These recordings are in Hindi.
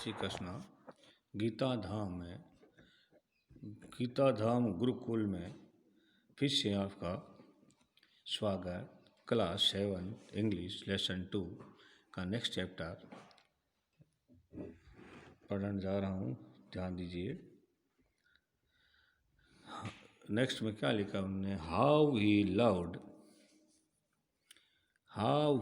श्री कृष्णा। गीता धाम गुरुकुल में फिर से आपका स्वागत। क्लास 7 इंग्लिश लेसन 2 का नेक्स्ट चैप्टर पढ़ने जा रहा हूँ, ध्यान दीजिए। नेक्स्ट में क्या लिखा उन्होंने, हाउ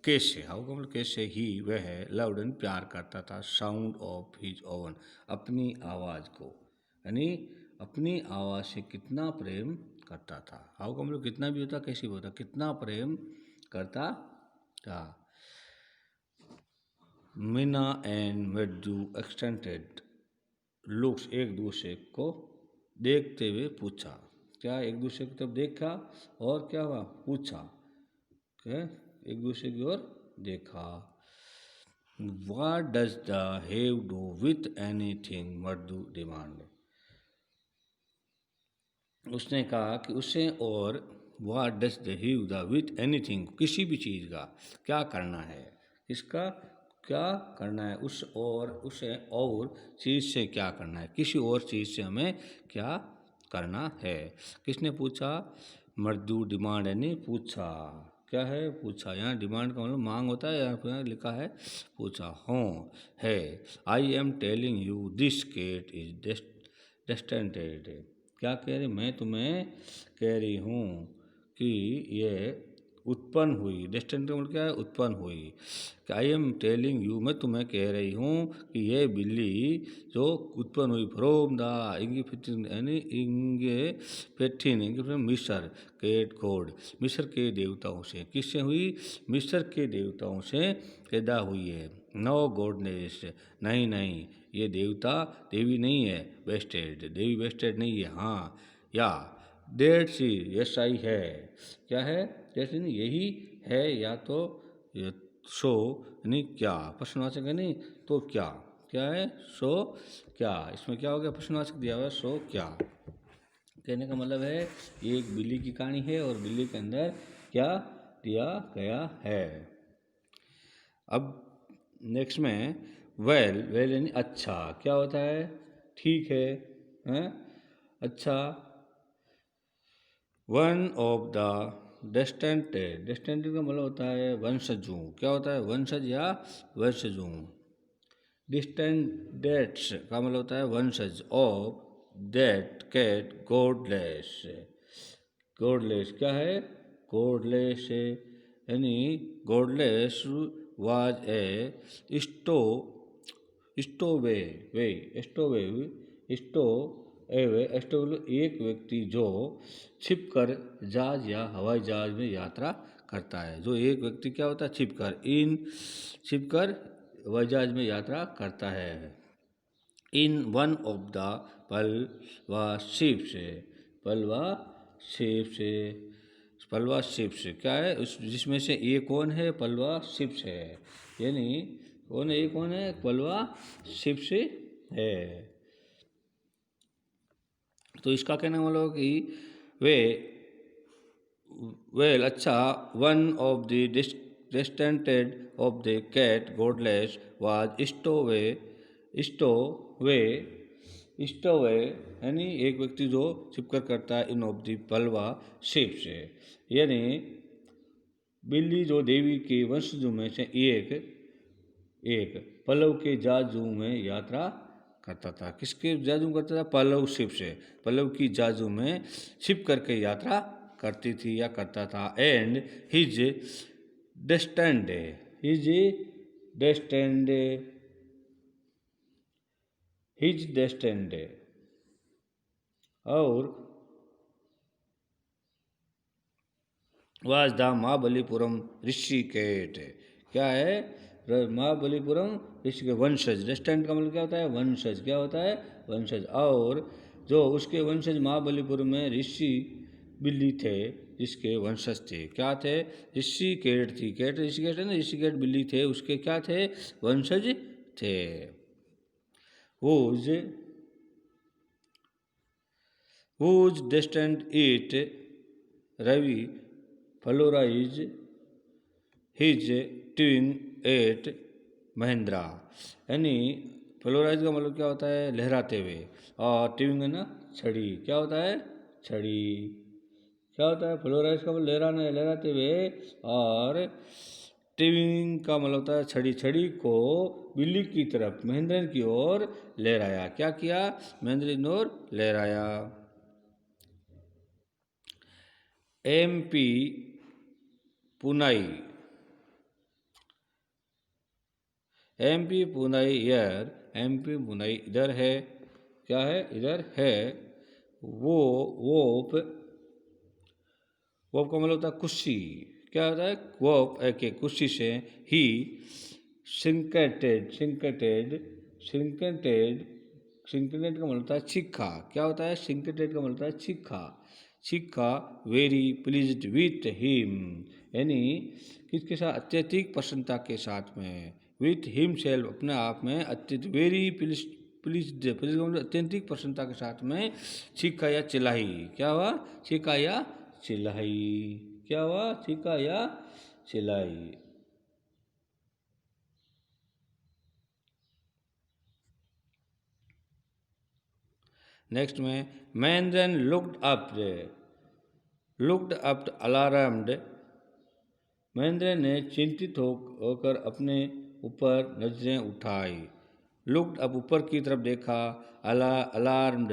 कैसे, हाउ का मतलब कैसे ही वह लव्ड एंड प्यार करता था, साउंड ऑफ हिज ओवन, अपनी आवाज़ को, यानी अपनी आवाज़ से कितना प्रेम करता था। हाउ का मतलब कितना भी होता, कैसे भी होता, कितना प्रेम करता था। मीना एंड मृदु एक्सटेंडेड लुक्स, एक दूसरे को देखते हुए पूछा। क्या एक दूसरे की तरफ देखा और क्या हुआ, पूछा, क्या एक दूसरे की ओर देखा। What does the have do with anything? मर्दू डिमांड, उसने कहा कि उसे और what does the have the with anything, किसी भी चीज़ का क्या करना है, किसका क्या करना है, उसे और चीज़ से क्या करना है, किसी और चीज़ से हमें क्या करना है। किसने पूछा, मर्दू डिमांड यानी पूछा, क्या है पूछा। यहाँ डिमांड का मतलब मांग होता है, यहाँ पर लिखा है पूछा। हाँ है, I am telling you this cat is distended, क्या कह रही, मैं तुम्हें कह रही हूँ कि ये उत्पन्न हुई, डेस्टेंटेड मतलब क्या है, उत्पन्न हुई। आई एम टेलिंग यू, मैं तुम्हें कह रही हूँ कि ये बिल्ली जो उत्पन्न हुई फ्रॉम द इंगिफिटिन यानी इंगिफिटिन मिस्र केट गॉड, मिस्र के देवताओं से, किससे हुई, मिस्र के देवताओं से पैदा हुई है। नो गॉडनेस, नहीं ये देवता देवी नहीं है, वेस्टेड देवी वेस्टेड नहीं है। हाँ या डेट सी, यस आई है, क्या है, जैसे नहीं यही है, या तो सो यानी क्या, प्रश्नवाचक है नहीं तो क्या, क्या है सो क्या, इसमें क्या हो गया, प्रश्नवाचक दिया हुआ है सो क्या। कहने का मतलब है ये एक बिल्ली की कहानी है और बिल्ली के अंदर क्या दिया गया है। अब नेक्स्ट में वेल यानी अच्छा, क्या होता है, ठीक है, हैं? अच्छा। वन ऑफ द डेस्टेंटेड का मतलब होता है वंशजों, क्या होता है, वंशज या वंशजों। डिस्टेंडेट्स का मतलब होता है वंशज of that cat godless, godless क्या है, गॉडलेस यानी गॉडलेस वाज ए स्टोवे एक व्यक्ति जो छिपकर जहाज या हवाई जहाज में यात्रा करता है। जो एक व्यक्ति क्या होता है, छिपकर हवाई जहाज में यात्रा करता है। इन वन ऑफ द पलवा शिप्स क्या है, उस जिसमें से एक कौन है, पलवा शिप्स है, यानी कौन है, एक कौन है, पलवा शिप्स है। तो इसका कहना मतलब कि वेल अच्छा, one of the distended of the cat godless was stowaway यानी एक व्यक्ति जो छिपकर करता है, इन ऑफ द पलवा शिप से, यानी बिल्ली जो देवी के वंशजों में से एक पल्लव के जाजू में यात्रा करता था। किसके जाजू करता था, पल्लव शिप से, पल्लव की जाजू में छिप करके यात्रा करती थी या करता था। एंड हिज डेस्टेंड और वाज द महाबलीपुरम ऋषिकेट, क्या है, महाबलीपुरम ऋषि के वंशज। डेस्टेंड का मतलब क्या होता है, वंशज, क्या होता है, वंशज। और जो उसके वंशज महाबलीपुरम में ऋषि बिल्ली थे, जिसके वंशज थे, क्या थे, ऋषिकेट थी, केट ऋषिकेट है ना, ऋषिकेट बिल्ली थे, उसके क्या थे, वंशज थे। whose descendant it Ravi follows his twin at Mahindra. यानी फ्लोराइज का मतलब क्या होता है, लहराते हुए। और टिविंग है ना, छड़ी। क्या होता है, छड़ी। क्या होता है, फ्लोराइज का मतलब लहराना है, लहराते हुए। और टिविंग का मतलब होता है छड़ी। छड़ी को बिल्ली की तरफ, महेंद्रन की ओर लहराया। क्या किया, महेंद्रन की ओर लहराया। MP पुनाई। MP पुनाई year. MP पुनाई इधर है। क्या है, इधर है। वो का मतलब होता है कुर्सी। क्या होता है, वोप के कुर्सी से ही सिंकेटेड। सिंकेटेड का मतलब होता है छिक्का। क्या होता है, सिंकेटेड का मतलब होता है छिक्का। छिक्का वेरी प्लीज्ड विथ हिम। यानी किसके साथ, अत्यधिक प्रसन्नता के साथ में। विथ हिम सेल्फ, अपने आप में। अत्यधिक वेरी प्लीज्ड अत्यधिक प्रसन्नता के साथ में छिक्का या चिल्लाई। क्या हुआ, छिक्का या चिल्लाई। क्या हुआ, छिक्का या चिल्लाई। नेक्स्ट में Mahendran looked up alarmed. Mahendra ने चिंतित होकर अपने ऊपर नजरें उठाई। लुक्ड अप, ऊपर की तरफ देखा। अलार्म्ड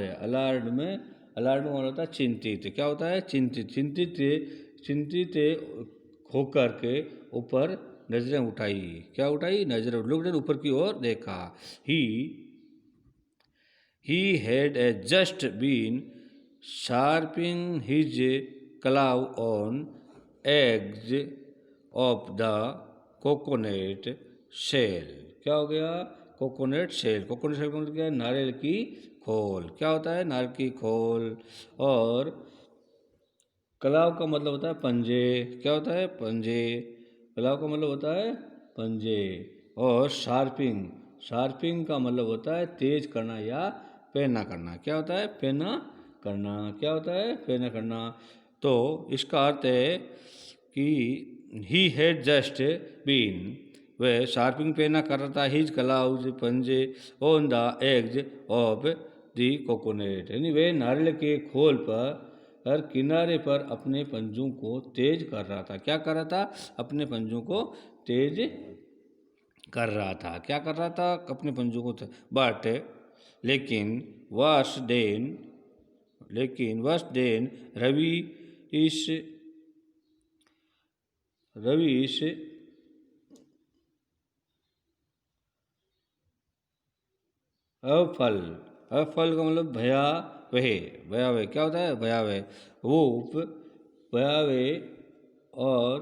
अलार्म होता है चिंतित। क्या होता है, चिंतित। चिंतित होकर के ऊपर नजरें उठाई। क्या उठाई, नजरें। लुक्ड, ऊपर की ओर देखा। ही had just been sharpening his claw on eggs of the coconut shell। क्या हो गया, कोकोनट शेल। कोकोनट शेल का मतलब क्या है, नारियल की खोल। क्या होता है, नारियल की खोल। और कलाव का मतलब होता है पंजे। क्या होता है, पंजे। कलाव का मतलब होता है पंजे। और शार्पिंग का मतलब होता है तेज करना या पैना करना। क्या होता है, पैना करना। क्या होता है, पैना करना। तो इसका अर्थ है कि ही हैड जस्ट बीन, वह शार्पिंग पैना कर रहा था। हिज क्लाउज, पंजे। On the eggs of the coconut, यानी वह नारियल के खोल पर किनारे पर अपने पंजों को तेज कर रहा था। क्या कर रहा था, अपने पंजों को तेज कर रहा था। क्या कर रहा था, अपने पंजों को। बट लेकिन वर्ष देन रवि इस अफल। अफल का मतलब भयावह। क्या होता है, भयावह। रूप भयावह। और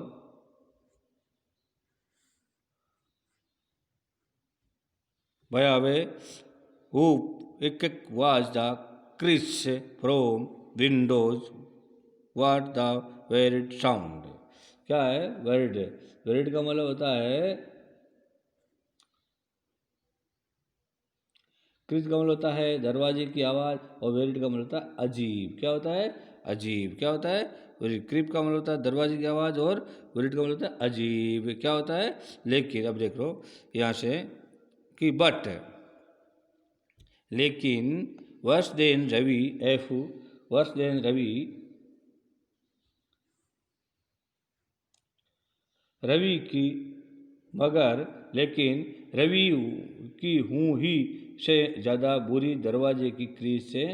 भयावह रूप एक was the cries from windows what the weird sound. क्या है, वेरिड का मतलब होता है, क्रिस का मतलब होता है दरवाजे की आवाज़। और वेरिड का मतलब होता है अजीब। क्या होता है, अजीब। क्या होता है, क्रिप का मतलब होता है दरवाजे की आवाज़। और वेरिड का मतलब होता है अजीब। क्या होता है, लेकिन अब देख लो यहाँ से कि बट, लेकिन वर्ष देन रवि वर्ष देन रवि की, मगर लेकिन रवि की हूँ ही से ज़्यादा बुरी दरवाजे की क्रीज से,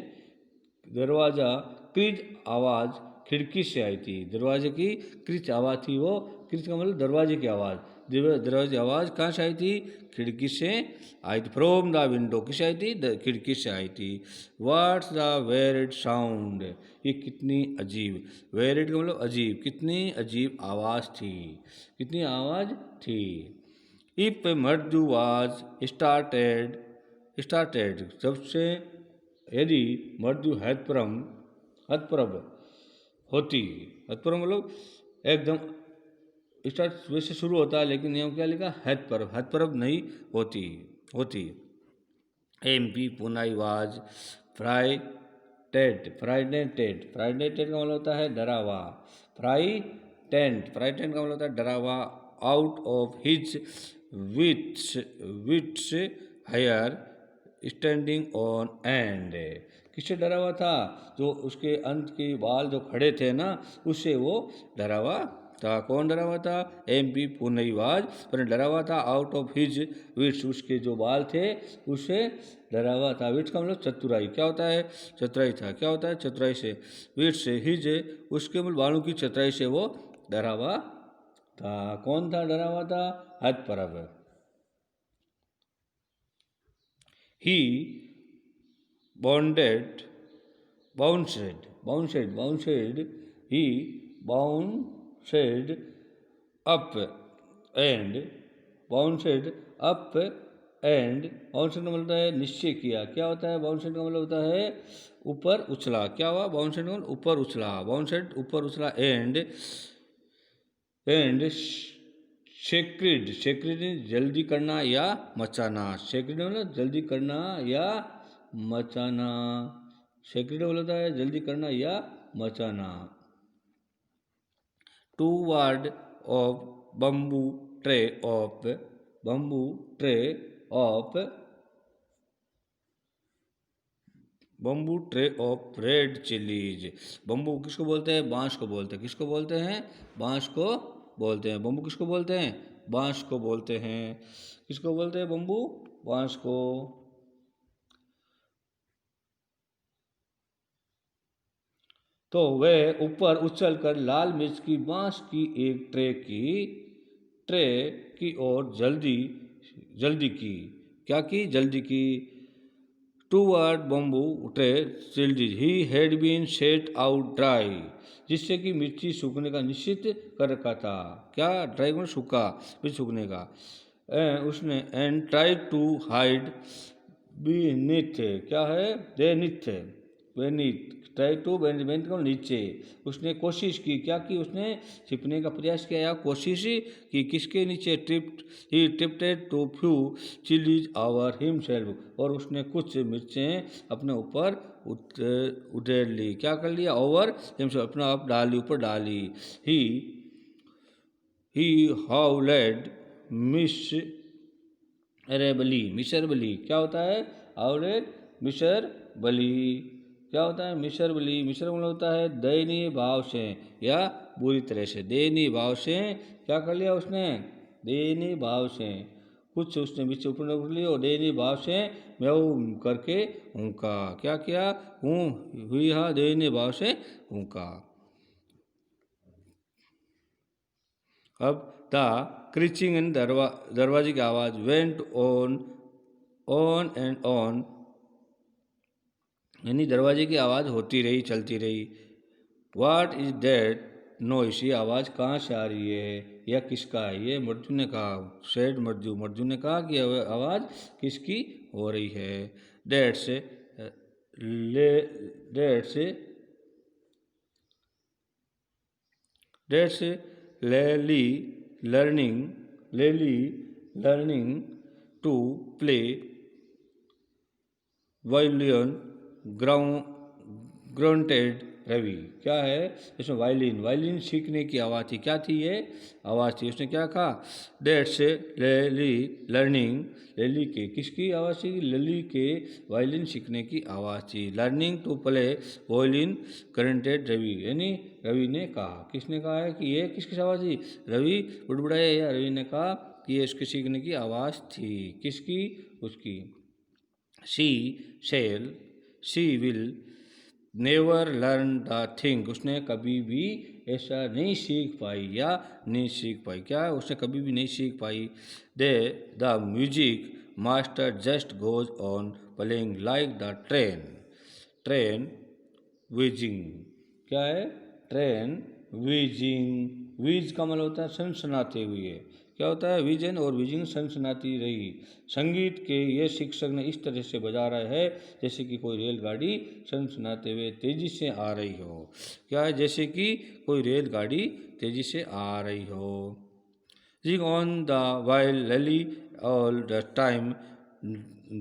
दरवाज़ा क्रीज आवाज़ खिड़की से आई थी। दरवाजे की क्रीज आवाज़ थी वो। क्रीज का मतलब दरवाजे की आवाज़। दरवाजे की आवाज़ कहाँ से आई थी, खिड़की से आई थी। फ्रॉम द विंडो, किसे आई थी, खिड़की से आई थी। व्हाट्स द वेरिड साउंड, ये कितनी अजीब। वेरिड का मतलब अजीब। कितनी अजीब आवाज़ थी, कितनी आवाज़ थी। इफ मर्दू वाज स्टार्टेड जब से, यदि मर्दू हतप्रभ होती। हतप्रभ मतलब एकदम स्टार्ट वैसे शुरू होता है, लेकिन यहाँ क्या लिखा, हतप्रभ नहीं होती। MP पुनाई वाज फ्राइडेंटेड का मतलब होता है डरा हुआ। फ्राइटेंड का मतलब होता है डरा हुआ। Out of his wits wits hair standing on end. किससे डरा हुआ था? जो उसके अंत के बाल जो खड़े थे ना, उससे वो डरा हुआ था। कौन डरा हुआ था? MP पूर्णइवाज पर डरा हुआ था। आउट ऑफ हिज विट्स, उसके जो बाल थे उससे डरा हुआ था। विट्स का मतलब चतुराई। क्या होता है? चतुराई था। क्या होता है? चतुराई से। विट्स से हिज, उसके मतलब बालों की चतुराई से वो डरा हुआ था। कौन था डरा हुआ था? हतपरब। ही bonded bounced he bounced up and bounced up and बाउंसेड का मतलब होता है निश्चय किया। क्या होता है बाउंसेड का मतलब? होता है ऊपर उछला। क्या हुआ? बाउंसेड का मतलब ऊपर उछला। बाउंसेड ऊपर उछला। एंड शेक्रिड जल्दी करना या मचाना। शेक्रिड मतलब जल्दी करना या मचाना। शेक्रिड बोलता है जल्दी करना या मचाना। Toward of bamboo tray of bamboo tray of red chillies. Bamboo किसको बोलते हैं? बांस को बोलते हैं। किसको बोलते हैं? बांस को बोलते हैं। बम्बू किसको बोलते हैं? बांस को बोलते हैं। किसको बोलते हैं बम्बू? बांस को। तो वह ऊपर उछलकर लाल मिर्च की बांस की एक ट्रे की ओर जल्दी की। क्या की? जल्दी की। Toward bamboo tray chillies he had been set out dry, जिससे कि मिर्ची सूखने का निश्चित कर रखा था। क्या? ड्राई मतलब सूखा, मिर्च सूखने का। उसने and try to hide beneath. क्या है? बेनीथ ट्राई टू बेनीथ को नीचे। उसने कोशिश की। क्या की? उसने छिपने का प्रयास किया या कोशिश की। किसके नीचे? He tripped to few chillies over himself, और उसने कुछ मिर्चें अपने ऊपर उधेड़ ली। क्या कर लिया? ओवर हिमसेल्फ, अपना आप डाली, ऊपर डाली। ही ही हाउलेड मिसरबली। क्या होता है? हाउलेड मिसरबली। क्या होता है? मिसरबली। मिसर मतलब होता है दयनीय भाव से या बुरी तरह से। दयनीय भाव से क्या कर लिया उसने? दयनीय भाव से कुछ उसने बीच ऊपर उठ लिया और दयनीय भाव से म्याऊ करके ऊँका। क्या किया? हुई हा दयनीय भाव से ऊँका। अब द क्रिचिंग इन दरवाजे की आवाज़ वेंट ऑन एंड ऑन, यानी दरवाजे की आवाज़ होती रही, चलती रही। वाट इज दैट नॉइस, ये आवाज़ कहाँ से आ रही है? यह किसका है? ये मर्जू ने कहा। सेड मर्जू ने कहा कि आवाज़ किसकी हो रही है? दैट्स दैट्स दैट्स लेली learning to play violin grounded Ravi. क्या है इसमें? वायलिन सीखने की आवाज़ थी। क्या थी ये? आवाज़ थी। उसने क्या कहा? दैट्स लेली लर्निंग, लेली के किसकी आवाज़ थी? लेली के वायलिन सीखने की आवाज़ थी। Learning to play violin grounded Ravi, यानी रवि ने कहा। किसने कहा है कि ये किसकी आवाज़ थी? रवि बुड़बुड़ाया या रवि ने कहा कि ये इसके सीखने की आवाज़ थी। किसकी? उसकी। She will never learn the thing, उसने कभी भी ऐसा नहीं सीख पाई या नहीं सीख पाई। क्या? उसने कभी भी नहीं सीख पाई। The music master just goes on playing like the train wheezing. क्या है? ट्रेन व्हीजिंग। व्हीज का मतलब होता है सनसनाते हुए। क्या होता है? विजन और विजिंग सनसनाती रही। संगीत के ये शिक्षक ने इस तरह से बजा रहे हैं जैसे कि कोई रेलगाड़ी सनसनाते हुए तेजी से आ रही हो। क्या है? जैसे कि कोई रेलगाड़ी तेजी से आ रही हो। Sing on the while Lily all the time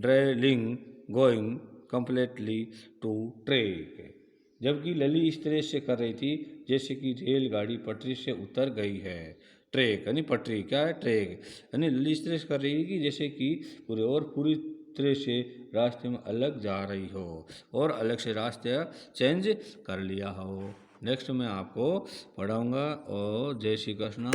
drilling going completely to track, जबकि लली इस तरह से कर रही थी जैसे कि रेलगाड़ी पटरी से उतर गई है। ट्रैक यानी पटरी, क्या है ट्रैक, यानी लली इस तरह से कर रही है कि जैसे कि पूरी तरह से रास्ते में अलग जा रही हो और अलग से रास्ते चेंज कर लिया हो। नेक्स्ट मैं आपको पढ़ाऊँगा। और जय श्री कृष्ण।